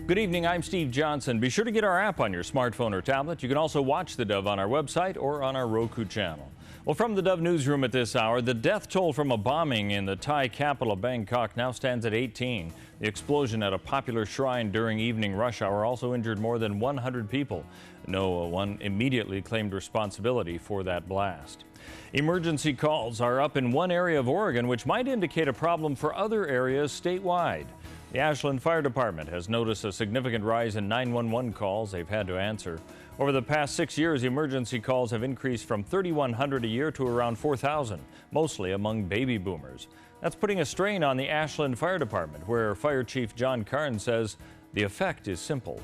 Good evening, I'm Steve Johnson. Be sure to get our app on your smartphone or tablet. You can also watch the Dove on our website or on our Roku channel. Well, from the Dove newsroom at this hour, the death toll from a bombing in the Thai capital, Bangkok, now stands at 18. The explosion at a popular shrine during evening rush hour also injured more than 100 people. No one immediately claimed responsibility for that blast. Emergency calls are up in one area of Oregon, which might indicate a problem for other areas statewide. The Ashland Fire Department has noticed a significant rise in 911 calls they've had to answer. Over the past 6 years, emergency calls have increased from 3,100 a year to around 4,000, mostly among baby boomers. That's putting a strain on the Ashland Fire Department, where Fire Chief John Karn says the effect is simple.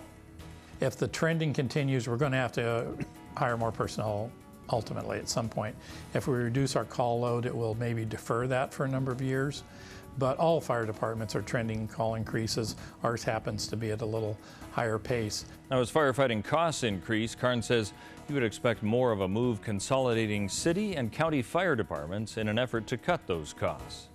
If the trending continues, we're going to have to hire more personnel ultimately at some point. If we reduce our call load, it will maybe defer that for a number of years. But all fire departments are trending call increases. Ours happens to be at a little higher pace. Now, as firefighting costs increase, Karn says he would expect more of a move consolidating city and county fire departments in an effort to cut those costs.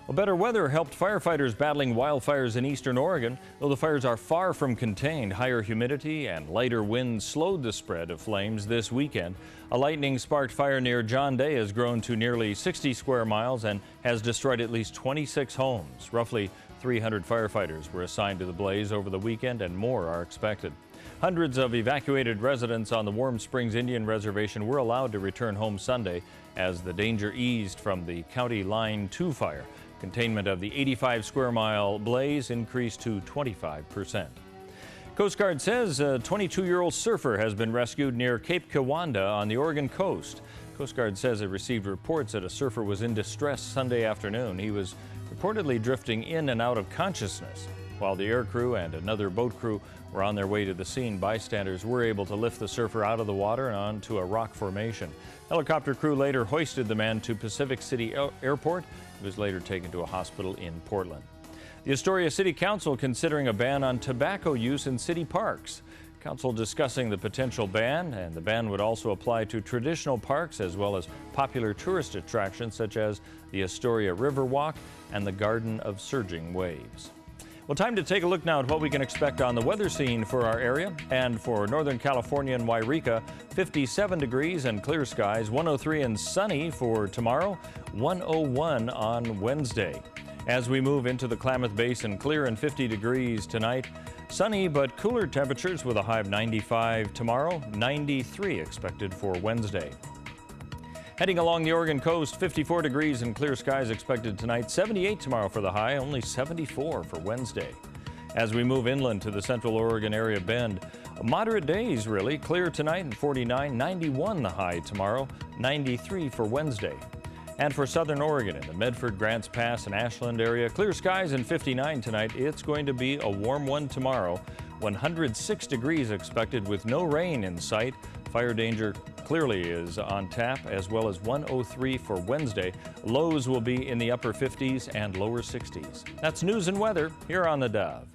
Well, better weather helped firefighters battling wildfires in eastern Oregon. Though the fires are far from contained, higher humidity and lighter winds slowed the spread of flames this weekend. A lightning-sparked fire near John Day has grown to nearly 60 square miles and has destroyed at least 26 homes. Roughly 300 firefighters were assigned to the blaze over the weekend, and more are expected. Hundreds of evacuated residents on the Warm Springs Indian Reservation were allowed to return home Sunday as the danger eased from the County Line 2 fire. Containment of the 85 square mile blaze increased to 25%. Coast Guard says a 22-year-old surfer has been rescued near Cape Kiwanda on the Oregon coast. Coast Guard says it received reports that a surfer was in distress Sunday afternoon. He was reportedly drifting in and out of consciousness. While the air crew and another boat crew were on their way to the scene, bystanders were able to lift the surfer out of the water and onto a rock formation. Helicopter crew later hoisted the man to Pacific City Airport. He was later taken to a hospital in Portland. The Astoria City Council considering a ban on tobacco use in city parks. Council discussing the potential ban, and the ban would also apply to traditional parks as well as popular tourist attractions such as the Astoria Riverwalk and the Garden of Surging Waves. Well, time to take a look now at what we can expect on the weather scene for our area. And for Northern California and Wairika, 57 degrees and clear skies, 103 and sunny for tomorrow, 101 on Wednesday. As we move into the Klamath Basin, clear and 50 degrees tonight. Sunny but cooler temperatures with a high of 95 tomorrow, 93 expected for Wednesday. Heading along the Oregon coast, 54 degrees and clear skies expected tonight, 78 tomorrow for the high, only 74 for Wednesday. As we move inland to the Central Oregon area bend, moderate days really, clear tonight and 49, 91 the high tomorrow, 93 for Wednesday. And for Southern Oregon in the Medford, Grants Pass and Ashland area, clear skies and 59 tonight. It's going to be a warm one tomorrow, 106 degrees expected with no rain in sight. Fire danger clearly is on tap, as well as 103 for Wednesday. Lows will be in the upper 50s and lower 60s. That's news and weather here on the Dove.